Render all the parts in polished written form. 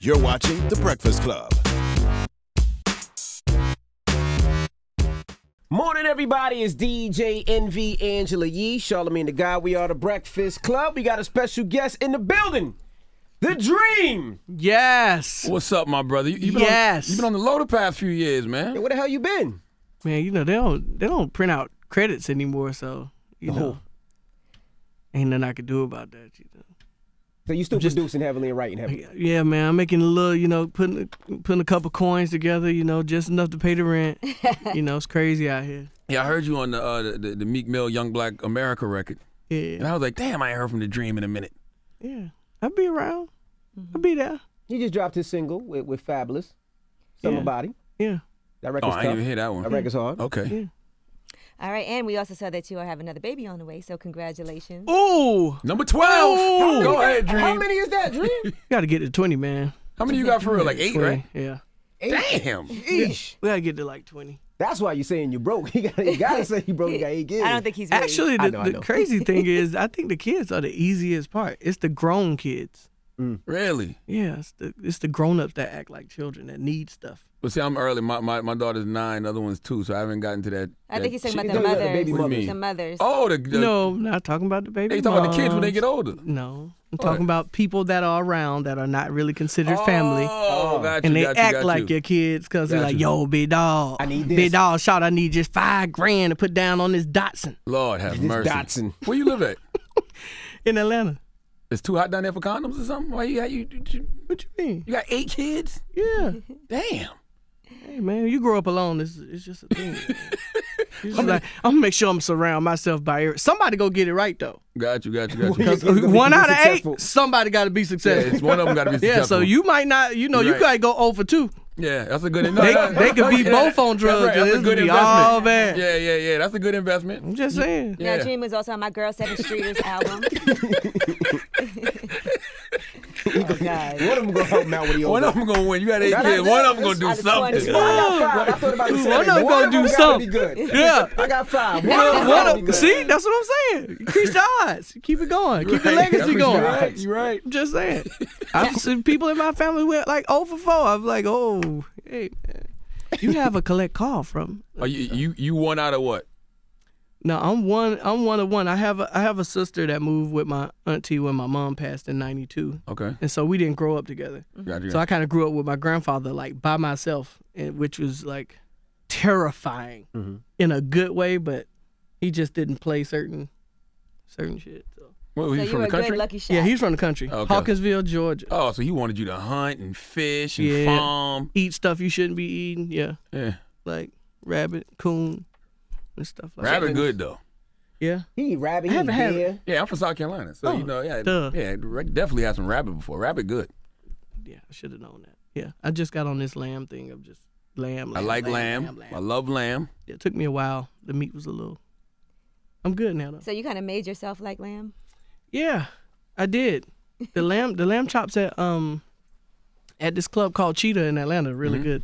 You're watching The Breakfast Club. Morning, everybody. It's DJ NV Angela Yee, Charlamagne the God. We are The Breakfast Club. We got a special guest in the building. The Dream. Yes. What's up, my brother? You've been on the low the past few years, man. Hey, where the hell you been? Man, you know, they don't print out credits anymore, so, you know, ain't nothing I could do about that, you know. So you still producing heavily and writing heavily? Yeah, man. I'm making a little, you know, putting a couple coins together, you know, just enough to pay the rent. You know, it's crazy out here. Yeah, I heard you on the Meek Mill Young Black America record. Yeah. And I was like, damn, I ain't heard from The Dream in a minute. Yeah. I'll be around. I'll be there. He just dropped his single with Fabulous, Summer Body. Yeah. That record's I tough. didn't even hear that one. That record's hard. Okay. Yeah. All right, and we also saw that you have another baby on the way, so congratulations. Ooh. Number 12. Ooh. Go ahead, Dream. How many is that, Dream? You got to get to 20, man. How many you got for real? Like 8, 20, right? Yeah. 8? Damn. Eesh. We got to get to like 20. That's why you're saying you broke. You gotta say you broke. You got 8 kids. I don't think he's ready. Actually, I the know. crazy thing is, I think the kids are the easiest part. It's the grown kids. Really? Yeah, it's the grown-ups that act like children that need stuff. Well, see, I'm early. My daughter's 9, the other one's 2, so I haven't gotten to that. I think he's talking about She's the talking about the mothers. baby mothers. The mothers. Oh, No, not talking about the baby. They talking about the kids when they moms. get older. No, I'm talking about people that are around that are not really considered family, Oh, got you, and they got you, act got like you. your kids because they're Got like, you. "Yo, big dog, I need this. big dog, shout, I need just $5,000 to put down on this Datsun Lord have This mercy. Datsun. Where you live at? in Atlanta." It's too hot down there for condoms or something? Why you What you mean? got 8 kids? Yeah, Damn. hey man, you grow up alone. It's just a thing. It's just like, I'm gonna make sure I'm surround myself by somebody. Go get it right though. Got you. Because He's gonna be 1 out of 8, successful. somebody got to be Yeah, successful. it's one of them got to be successful. Yeah, so you might not, you know, You're you right. gotta go 0 for 2. Yeah, that's a good They investment. could be both on drugs. That's, right. That's and a good it'll be investment. all bad. Yeah. That's a good investment. I'm just saying. Yeah. Now, Dream was also on my Girl 7 Streeters album. Oh, God. One of them gonna help him out when he One older. of them gonna win. You got 8 That's kids. it. One of them gonna do Out of something. 20. I got 5. I thought about the same. One of them gonna do gotta something. Be good. Yeah. I got 5. See, that's what I'm saying. Increase the odds. Keep it going. Keep the legacy going. You're right. I'm just saying. I've seen people in my family went like 0 for 4. I'm like, oh, hey, man. You have a collect call from. Are you 1 out of what? No, I'm one of one. I have a sister that moved with my auntie when my mom passed in '92. Okay. And so we didn't grow up together. Got you. So I kind of grew up with my grandfather, like by myself, which was like terrifying in a good way, but he just didn't play certain shit. So. What, So he's you from were the a good country? lucky shot. Yeah, he's from the country, Okay. Hawkinsville, Georgia. Oh, so he wanted you to hunt and fish and Yeah. farm. Eat stuff you shouldn't be eating. Yeah, Yeah. like rabbit, coon, and stuff like that. Rabbit good though. Yeah. He eat rabbit. I He haven't eat had deer. Yeah, I'm from South Carolina, so you know, duh. definitely had some rabbit before. Rabbit good. Yeah, I should have known that. Yeah, I just got on this lamb thing of just lamb. I like lamb. I love lamb. It took me a while. The meat was a little. I'm good now though. So you kind of made yourself like lamb? Yeah, I did. The lamb chops at this club called Cheetah in Atlanta are really good.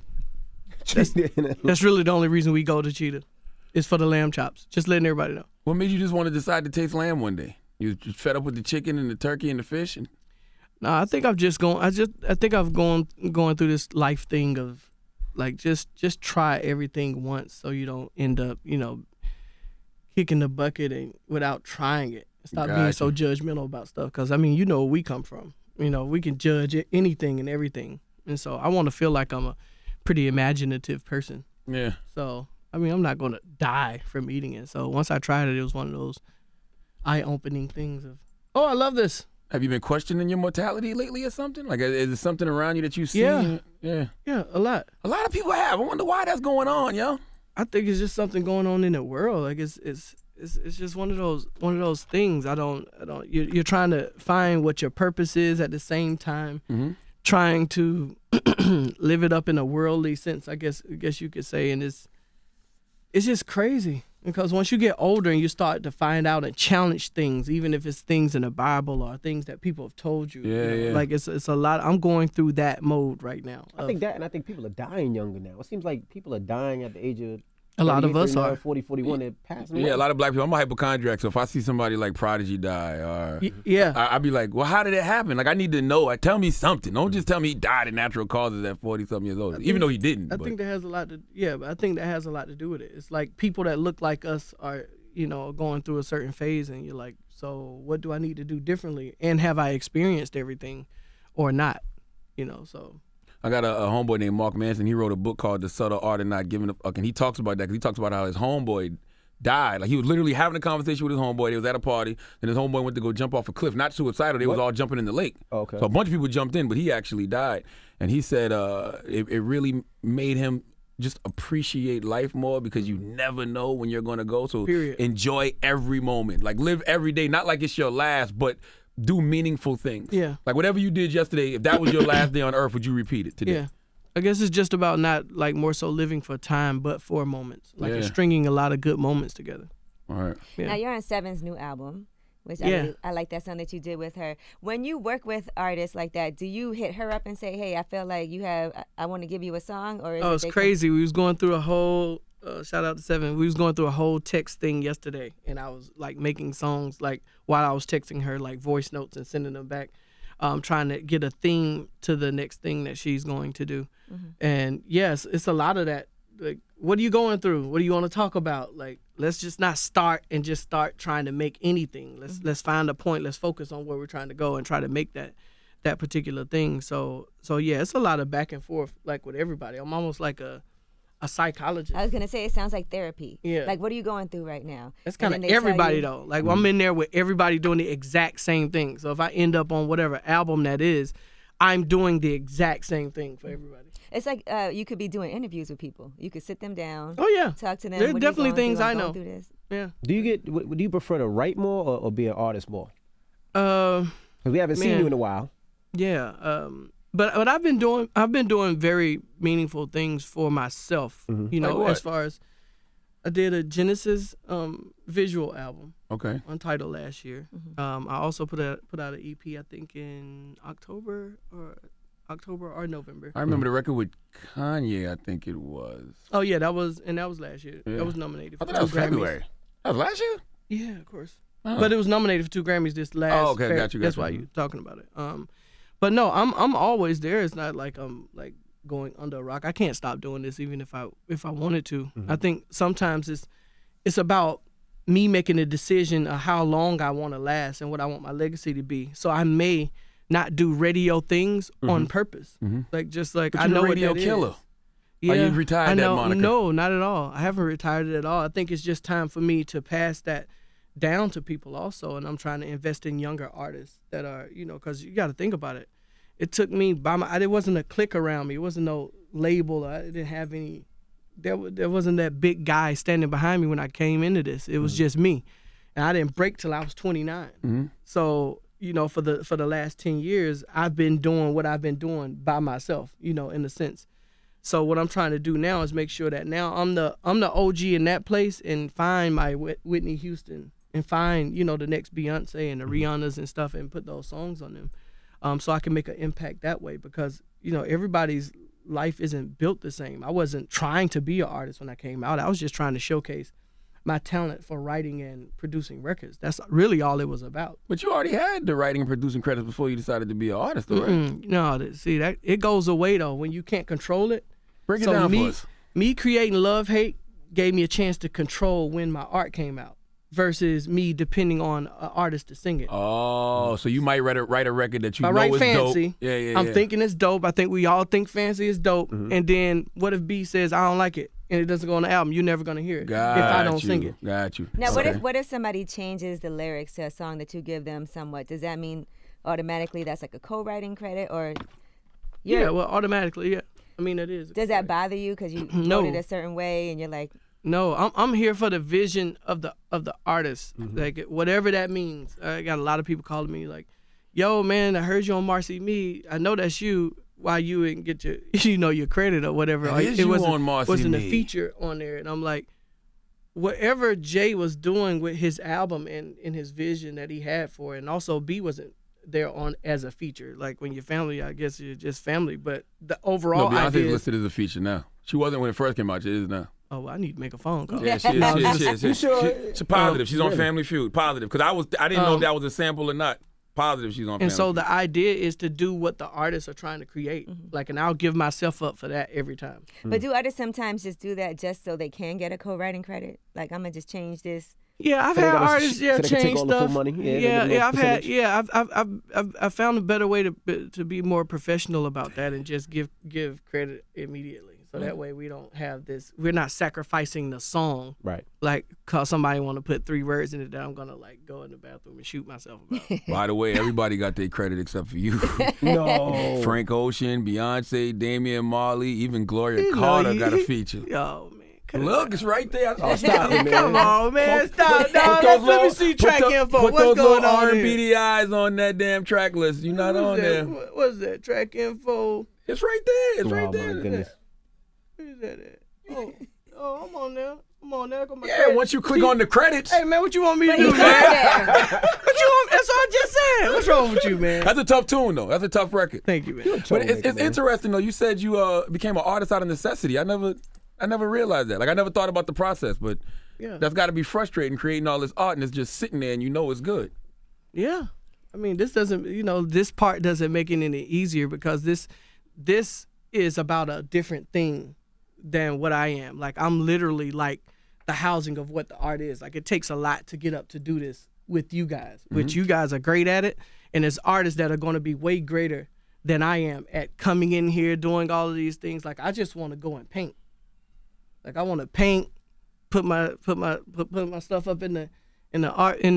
That's really the only reason we go to Cheetah. It's for the lamb chops. Just letting everybody know. What made you just want to decide to taste lamb one day? You just fed up with the chicken and the turkey and the fish? And No, I think I've just gone. I think I've going through this life thing of like just try everything once so you don't end up kicking the bucket and without trying it. Stop being so judgmental about stuff because I mean you know where we come from. You know we can judge anything and everything, and so I want to feel like I'm a pretty imaginative person. yeah. So I mean I'm not gonna die from eating it. So once I tried it, it was one of those eye-opening things of I love this. Have you been questioning your mortality lately or something? Like, is there something around you that you see? Yeah. Yeah. A lot. A lot of people have. I wonder why that's going on, yo. I think it's just something going on in the world. Like it's just one of those things. You're trying to find what your purpose is at the same time, trying to live it up in a worldly sense. I guess you could say, and it's just crazy because once you get older and you start to find out and challenge things, even if it's things in the Bible or things that people have told you. Yeah. Like it's a lot. I'm going through that mode right now. I think that, and I think people are dying younger now. It seems like people are dying at the age of A lot of us 39, are. 40, 41, they're passing away. Yeah, a lot of black people. I'm a hypochondriac, so if I see somebody like Prodigy die, or Yeah. I'd be like, well, how did it happen? Like, I need to know. Tell me something. Don't just tell me he died of natural causes at 40-something years old, even though he didn't. I think that has a lot to. Yeah, but I think that has a lot to do with it. It's like people that look like us are, going through a certain phase, and you're like, so what do I need to do differently? And have I experienced everything, or not? So. I got a homeboy named Mark Manson. He wrote a book called The Subtle Art of Not Giving a Fuck, and he talks about that because he talks about how his homeboy died. Like, he was literally having a conversation with his homeboy. They was at a party, and his homeboy went to go jump off a cliff. Not suicidal. They was all jumping in the lake. Okay. So a bunch of people jumped in, but he actually died. And he said it really made him just appreciate life more because you never know when you're going to go. So enjoy every moment. Like, live every day, not like it's your last, but do meaningful things. Yeah. Like, whatever you did yesterday, if that was your last day on earth, would you repeat it today? Yeah. I guess it's just about not, like, more so living for time, but for moments. Like, it's stringing a lot of good moments together. All right. Yeah. Now, you're on Seven's new album, which I like that song that you did with her. When you work with artists like that, do you hit her up and say, hey, I feel like I want to give you a song? Or it's crazy. We was going through a whole, shout out to Seven, we was going through a whole text thing yesterday, and I was, like, making songs, like, while I was texting her, like, voice notes and sending them back, trying to get a theme to the next thing that she's going to do. Mm-hmm. And, yes, it's a lot of that. Like, what are you going through? What do you want to talk about? Like, let's just not start trying to make anything. Let's find a point. Let's focus on where we're trying to go and try to make that particular thing. So yeah, it's a lot of back and forth, like, with everybody. I'm almost like a psychologist. I was going to say, it sounds like therapy. Yeah. Like, what are you going through right now? That's kind of everybody, though. Like, I'm in there with everybody doing the exact same thing. So if I end up on whatever album that is, I'm doing the exact same thing for everybody. It's like you could be doing interviews with people. You could sit them down. Oh, yeah. Talk to them. There's definitely things I know. Yeah. Do you prefer to write more or be an artist more? Because we haven't seen you in a while. Yeah. But I've been doing very meaningful things for myself. Mm-hmm. Like as far as I did a Genesis visual album. Okay. Untitled last year. Mm-hmm. I also put out an EP, I think, in October or November. I remember the record with Kanye, I think it was. Oh yeah, that was last year. Yeah. That was nominated for 2 that was Grammys. February. That was last year? Yeah, of course. But it was nominated for 2 Grammys this last. Oh, okay, got you. That's why you're talking about it. But no, I'm always there. It's not like I'm like going under a rock. I can't stop doing this even if I wanted to. Mm-hmm. I think sometimes it's about me making a decision of how long I want to last and what I want my legacy to be. So I may not do radio things on purpose. Mm-hmm. Like, just like, but I know a radio what that killer. Is. Yeah, you retired that moniker. No, not at all. I haven't retired it at all. I think it's just time for me to pass that down to people also, and I'm trying to invest in younger artists that are, because you got to think about it. It took me there wasn't a clique around me. It wasn't no label. I didn't have any. There wasn't that big guy standing behind me when I came into this. It was just me, and I didn't break till I was 29. Mm-hmm. So, for the last 10 years, I've been doing what I've been doing by myself, in a sense. So what I'm trying to do now is make sure that now I'm the OG in that place and find my Whitney Houston and find, the next Beyonce and the Rihannas and stuff and put those songs on them. So I can make an impact that way because, everybody's life isn't built the same. I wasn't trying to be an artist when I came out. I was just trying to showcase my talent for writing and producing records. That's really all it was about. But you already had the writing and producing credits before you decided to be an artist, though, right? No, see, that it goes away, though, when you can't control it. Break it down for us. Me creating Love Hate gave me a chance to control when my art came out versus me depending on an artist to sing it. Oh, so you might write a record that you know is fancy. Dope. I'm thinking it's dope. I think we all think Fancy is dope. Mm-hmm. And then what if B says, I don't like it, and it doesn't go on the album? You're never going to hear it if I don't sing it. Got you. Now, what if somebody changes the lyrics to a song that you give them somewhat? Does that mean automatically that's like a co-writing credit? Or yeah, well, automatically, yeah. I mean, it is. Does that bother you because you wrote it a certain way and you're like... No, I'm here for the vision of the artist, like whatever that means. I got a lot of people calling me like, "Yo, man, I heard you on Marcy Me. I know that's you. Why you didn't get your your credit or whatever? It wasn't a feature on there." And I'm like, whatever Jay was doing with his album and his vision that he had for it, and also B wasn't they're on as a feature. Like when you're family, I guess you're just family. But the overall Beyonce's idea listed as a feature now. She wasn't when it first came out. She is now. Oh, well, I need to make a phone call. Yeah, she is. You sure? She's positive. She's on Really? Family Feud. Positive. Because I didn't know if that was a sample or not. Positive she's on Family And so Feud. the idea is to do what the artists are trying to create. Like, and I'll give myself up for that every time. But do artists sometimes just do that just so they can get a co-writing credit? Like, I'm gonna just change this. Yeah, I've So they had gotta artists, so they can take change all the full stuff. money? Yeah, they Yeah, get a I've had, percentage? I've found a better way to be more professional about that and just give credit immediately. So that way we don't have this. We're not sacrificing the song, Right. like cause somebody want to put 3 words in it that I'm gonna like go in the bathroom and shoot myself about. By the way, everybody got their credit except for you. No. Frank Ocean, Beyonce, Damian Marley, even Gloria Carter got a feature. Yo, man. Look, it's right there. Oh, stop it, man. Come on, man. Stop. Put No, those let me see track info. Put What's those going little on R&B here? DIs on that damn track list. You're not on there. What's that? Track info. It's right there. It's right Oh, there. my goodness. Where's that at? Oh, I'm on there. I'm on there. Got my Yeah, credits. once you click on the credits. Hey, man, what you want me to do, He's man? on there. What you want? That's what I just said. What's wrong with you, man? That's a tough tune, though. That's a tough record. Thank you, man. But it's interesting, though. You said you became an artist out of necessity. I never realized that. Like, I never thought about the process, but Yeah. that's got to be frustrating, creating all this art, and it's just sitting there, and you know it's good. Yeah. I mean, this doesn't, this part doesn't make it any easier because this is about a different thing than what I am. Like, I'm literally like the housing of what the art is. Like, it takes a lot to get up to do this with you guys, which you guys are great at it. And there's artists that are going to be way greater than I am at coming in here, doing all of these things. Like, I just want to go and paint. Like, I want to paint, put my stuff up in the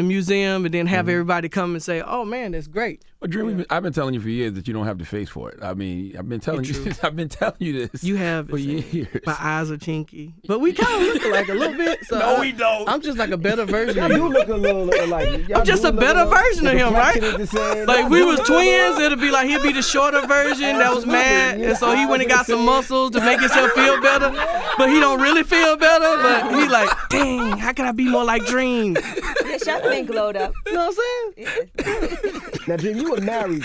museum, and then have everybody come and say, "Oh man, that's great." But Dream, I've been telling you for years that you don't have the face for it. I mean, I've been telling you, I've been telling you this. You have for years. My eyes are chinky, but we kind of look alike a little bit. So No, we don't. I'm just like a better version Y'all of do you. look a little like. I'm just a better version of him, right? Like, we was twins, it'd be like he'd be the shorter version that was mad, and so he went and got some muscles to make himself feel better, but he don't really feel better. But he like, dang, how can I be more like Dream? Yeah, Shot's been glowed up. You know what I'm saying? Now, Dream, you were married.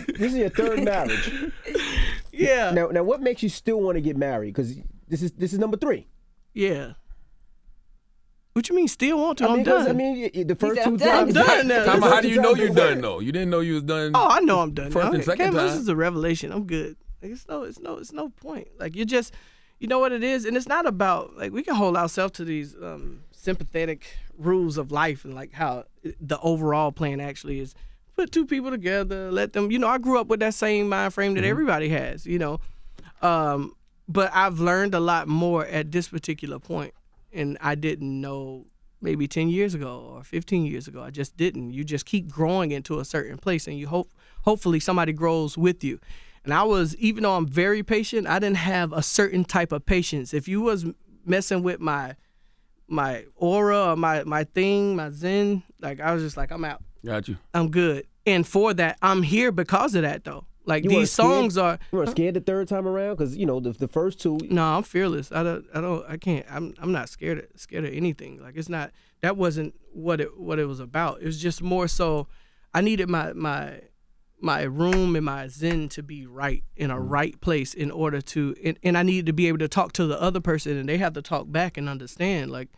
This is your 3rd marriage. Yeah. Now, what makes you still want to get married? Because this is number 3. Yeah. What you mean still want to? I mean, I'm done. I mean, the first said, 2 "I'm done." times. I'm done now. Time out, how do First you know 2 you're times done though? You didn't know you was done. Oh, I know I'm done. First now. and second This time. is a revelation. I'm good. Like, it's no point. Like, you just, you know what it is, and it's not about, like, we can hold ourselves to these sympathetic rules of life and like how the overall plan actually is. Put 2 people together, let them. I grew up with that same mind frame that everybody has. But I've learned a lot more at this particular point, and I didn't know maybe 10 years ago or 15 years ago. I just didn't. You just keep growing into a certain place, and you hopefully somebody grows with you. And even though I'm very patient, I didn't have a certain type of patience. If you was messing with my aura or my thing, my zen, like, I was just like, I'm out. Got you. I'm good. And for that, I'm here because of that, though. Like, You these weren't scared? songs are. You weren't scared the 3rd time around? Because, the first 2. No, I'm fearless. I can't. I'm not scared of anything. Like, it's not. That wasn't what it was about. It was just more so. I needed my room and my zen to be right in a right place in order to. And I needed to be able to talk to the other person, and they have to talk back and understand. Like,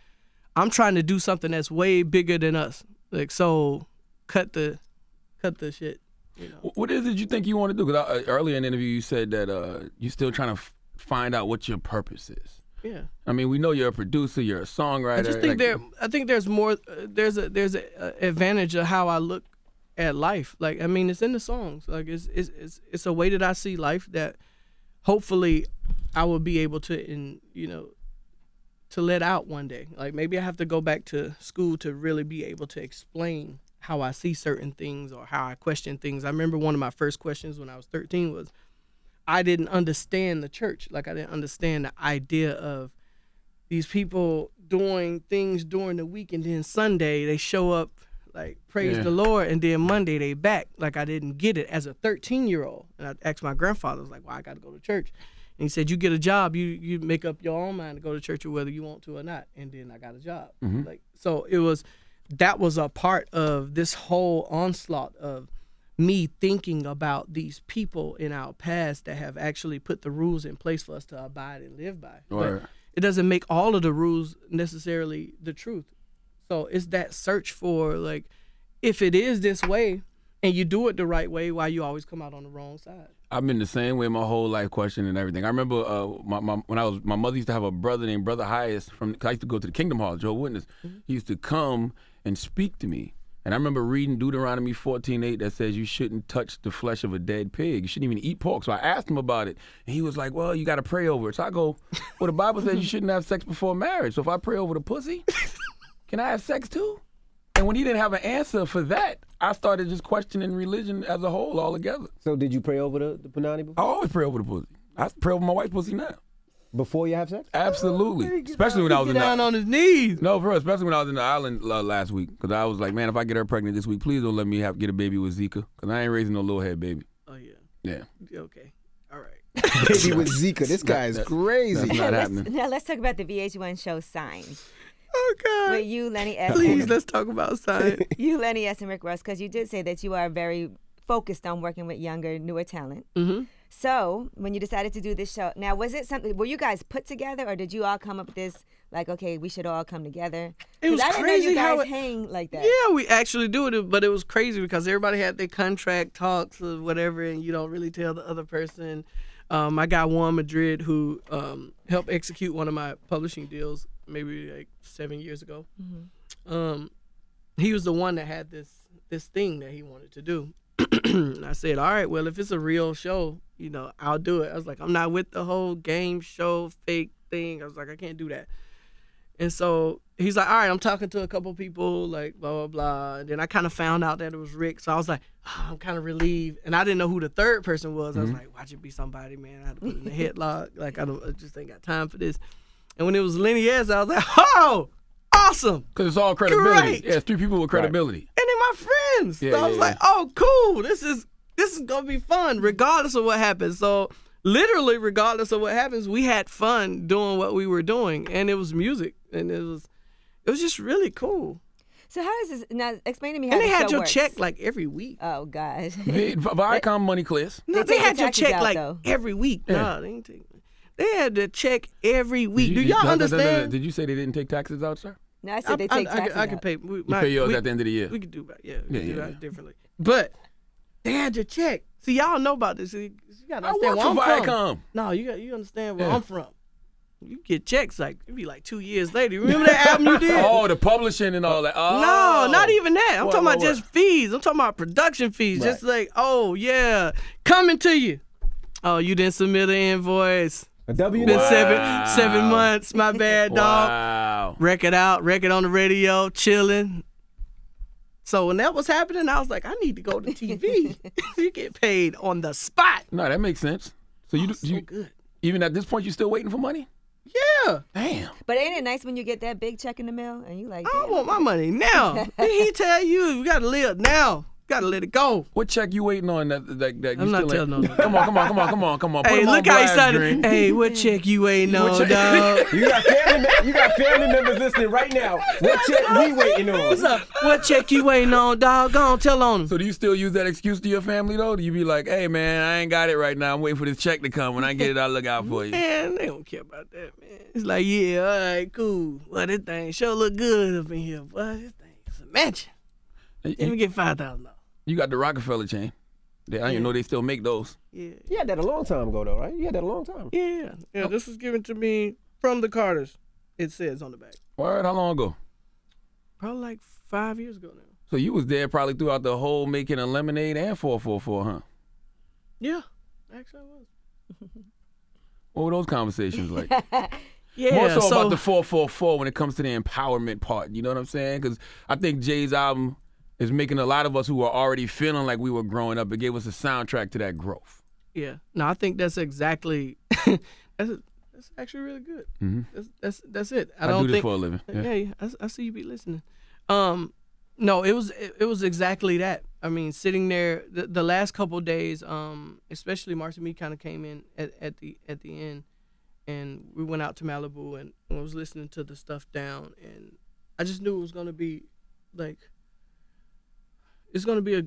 I'm trying to do something that's way bigger than us. Like, so cut the shit. What is it you think you want to do? Because earlier in the interview you said that you're still trying to find out what your purpose is. Yeah. I mean, we know you're a producer, you're a songwriter. I just think I think there's more. There's a advantage of how I look at life. Like, I mean, it's in the songs. Like, it's a way that I see life that hopefully I will be able to to let out one day. Like, maybe I have to go back to school to really be able to explain how I see certain things or how I question things. I remember one of my first questions when I was 13 was, I didn't understand the church. Like, I didn't understand the idea of these people doing things during the week, and then Sunday they show up, like, praise the Lord, and then Monday they back. Like, I didn't get it as a 13-year-old. And I asked my grandfather, I was like, well, I got to go to church. And he said, you get a job, you make up your own mind to go to church or whether you want to or not. And then I got a job. Like, so that was a part of this whole onslaught of me thinking about these people in our past that have actually put the rules in place for us to abide and live by. Right. But it doesn't make all of the rules necessarily the truth. So it's that search for, like, if it is this way and you do it the right way, why you always come out on the wrong side? I've been the same way my whole life, questioning everything. I remember my mother used to have a brother named Brother Highest cause I used to go to the Kingdom Hall, Jehovah's Witness. He used to come and speak to me. And I remember reading Deuteronomy 14:8 that says you shouldn't touch the flesh of a dead pig. You shouldn't even eat pork. So I asked him about it, and he was like, well, you got to pray over it. So I go, well, the Bible says you shouldn't have sex before marriage. So if I pray over the pussy, can I have sex too? And when he didn't have an answer for that, I started just questioning religion as a whole altogether. So did you pray over the punani before? I always pray over the pussy. I pray over my wife's pussy now. Before you have sex? Absolutely. Especially when I was down on his knees. No, bro. Especially when I was in the island last week, because I was like, man, if I get her pregnant this week, please don't let me get a baby with Zika, because I ain't raising no little head baby. Oh yeah. Yeah. Okay. All right. Baby with Zika. This guy is crazy. That's not happening. Now let's talk about the VH1 show Signs. Oh God. With you, Lenny S. Please, let's talk about science. You, Lenny S. and Rick Ross, because you did say that you are very focused on working with younger, newer talent. Mm-hmm. So when you decided to do this show, now was it something, were you guys put together, or did you all come up with this, like, okay, we should all come together? It was I didn't crazy know how you guys it, hang like that. Yeah, we actually do it, but it was crazy because everybody had their contract talks or whatever, and you don't really tell the other person. I got Juan Madrid, who helped execute one of my publishing deals maybe like 7 years ago. Mm-hmm. He was the one that had this thing that he wanted to do. And I said, all right, well, if it's a real show, you know, I'll do it. I was like, I'm not with the whole game show fake thing. I was like, I can't do that. And so he's like, all right, I'm talking to a couple people, like, blah, blah, blah. And then I kind of found out that it was Rick. So I was like, oh, I'm kind of relieved. And I didn't know who the third person was. I was like, watch it be somebody, man. I had to put it in a headlock. Like, I just ain't got time for this. And when it was Lenny S., I was like, oh, awesome. Because it's all credibility. Great. Yeah, it's three people with credibility. Right. And they're my friends. Yeah, so I was like, oh, cool. This is going to be fun regardless of what happens. So literally, regardless of what happens, we had fun doing what we were doing. And it was music. And it was just really cool. So how does this, now explain to me how and they the had show your works. check like every week. Oh, God. Viacom money clears. No, They they take had the your taxes check out, like though. every week. Yeah. No, they didn't take. They had the check every week. Do y'all No, understand? Did you say they didn't take taxes out, sir? No, I said they take taxes I can out. pay. You pay yours at the end of the year. We could do that. Yeah, Yeah, we could do yeah. that differently. But they had your check. See, y'all know about this. You gotta I understand work where for I'm Viacom. from. No, you understand where Yeah. I'm from. You get checks like it'd be like 2 years later. You remember that album you did? Oh, the publishing and all that. Oh. No, not even that. I'm talking about what? just fees. I'm talking about production fees. Right. Just like, oh yeah, coming to you. Oh, you didn't submit an invoice. A W Been wow. seven months. My bad, dog. Wow. Record out, record on the radio, chilling. So when that was happening, I was like, I need to go to TV. You get paid on the spot. No, that makes sense. So you Good. even at this point, you still waiting for money? Yeah. Damn. But ain't it nice when you get that big check in the mail and you like, I damn, want my money now. Did he tell you gotta live now? Gotta let it go. What check you waiting on that you I'm not still telling ain't- no. Come on. Put Hey, him on look how he blast, started. Dre. Hey, what check you waiting on, check- dog? You got family members listening right now. What check we waiting on? What's up? What check you waiting on, dog? Go on, tell on him. So do you still use that excuse to your family though? Do you be like, hey man, I ain't got it right now. I'm waiting for this check to come. When I get it, I'll look out for you. Man, they don't care about that, man. It's like, yeah, all right, cool. Well, this thing sure look good up in here. Boy, this thing is a mansion. Let me get $5,000. You got the Rockefeller chain. I didn't even know they still make those. Yeah. You had that a long time ago, though, right? You had that a long time. Yeah. This was given to me from the Carters. It says on the back. Word, how long ago? Probably like 5 years ago now. So you was there probably throughout the whole making of Lemonade and 444, huh? Yeah. Actually, I was. What were those conversations like? Yeah. More so about the 444 when it comes to the empowerment part. You know what I'm saying? Because I think Jay's album is making a lot of us who were already feeling like we were growing up. It gave us a soundtrack to that growth. Yeah. No, I think that's exactly. that's actually really good. Mm-hmm. That's it. I do don't this think for a living. Yeah. Yeah, I see you be listening. No, it was exactly that. I mean, sitting there the last couple of days, especially Marcy Me kind of came in at the end, and we went out to Malibu and I was listening to the stuff down, and I just knew it was gonna be like, it's gonna be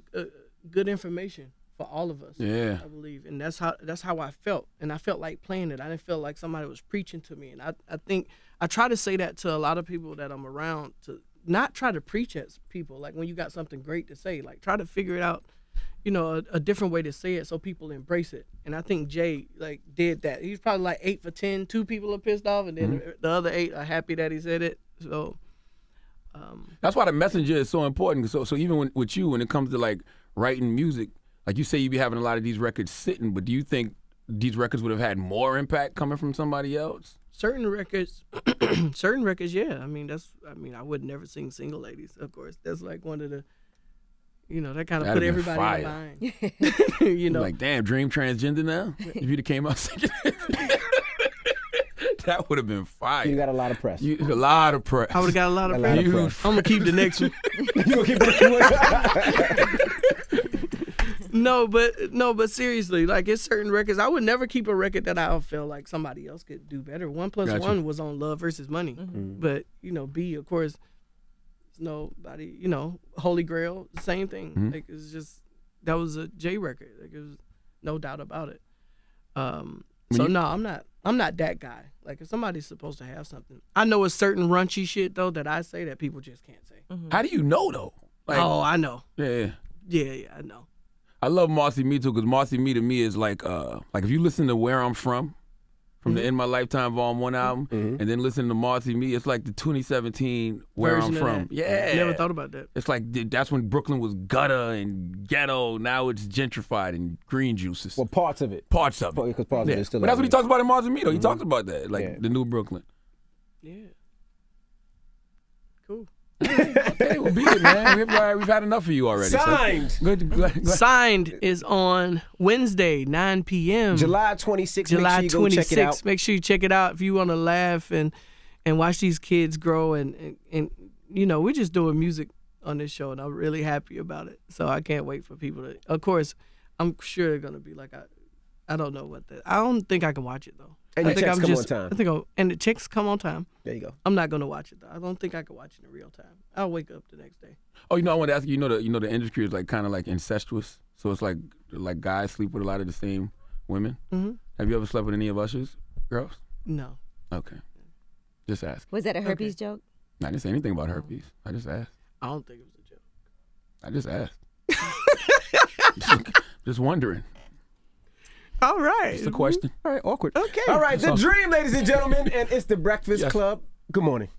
good information for all of us. Yeah. I believe, and that's how I felt, and I felt like playing it. I didn't feel like somebody was preaching to me, and I think I try to say that to a lot of people that I'm around, to not try to preach at people. Like when you got something great to say, like try to figure it out, you know, a different way to say it so people embrace it. And I think Jay like did that. He's probably like 8 for 10. 2 people are pissed off, and then the other 8 are happy that he said it. So that's why the messenger is so important. So even with you, when it comes to like writing music, like you say, you be having a lot of these records sitting, but do you think these records would have had more impact coming from somebody else? Certain records, yeah. I mean, I would never sing Single Ladies, of course. That's like one of the, you know, that kind of put everybody in line. You know, like, damn, Dream transgender now? If you'd have came out singing that would have been fire. You got a lot of press. A lot of press. I would have got a lot of press. I'm going to keep the next one. You gonna keep the No, but seriously, like it's certain records. I would never keep a record that I feel like somebody else could do better. 1+1 was on Love versus Money, but you know, B, of course, nobody. You know, Holy Grail, same thing. Like it's just that was a J record. Like it was no doubt about it. So no, I'm not that guy. Like if somebody's supposed to have something, I know it's certain raunchy shit though that I say that people just can't say. How do you know though? Like, oh, I know. Yeah, I know. I love Marcy Me too, because Marcy Me to me is like if you listen to Where I'm From the In My Lifetime Volume 1 album, and then listen to Marcy Me, it's like the 2017 Where Version I'm From. That. Yeah. Never thought about that. It's like that's when Brooklyn was gutter and ghetto. Now it's gentrified and green juices. Well, parts of it. Parts of it. Because parts of it is still. But that's what he talks about in Marcy Me though. He talks about that, like the new Brooklyn. Yeah. Cool. Okay, we'll beat it, man. We've had enough of you already. Signed. So, good. Signed is on Wednesday, 9 p.m. July 26th. July Make sure you go check it out. Make sure you check it out if you want to laugh and watch these kids grow. And you know, we're just doing music on this show, and I'm really happy about it. So I can't wait for people to. Of course, I'm sure they're gonna be like, I don't know what that. I don't think I can watch it though. And the checks come on time. And the checks come on time. There you go. I'm not gonna watch it though. I don't think I can watch it in real time. I'll wake up the next day. Oh, you know, I want to ask you. You know, the industry is like kind of like incestuous. So it's like guys sleep with a lot of the same women. Have you ever slept with any of Usher's girls? No. Okay. Just ask. Was that a herpes joke? I didn't say anything about herpes. I just asked. I don't think it was a joke. I just asked. just wondering. All right. Just a question. All right, awkward. Okay. All right, The Dream, ladies and gentlemen, and it's the Breakfast Club. Good morning.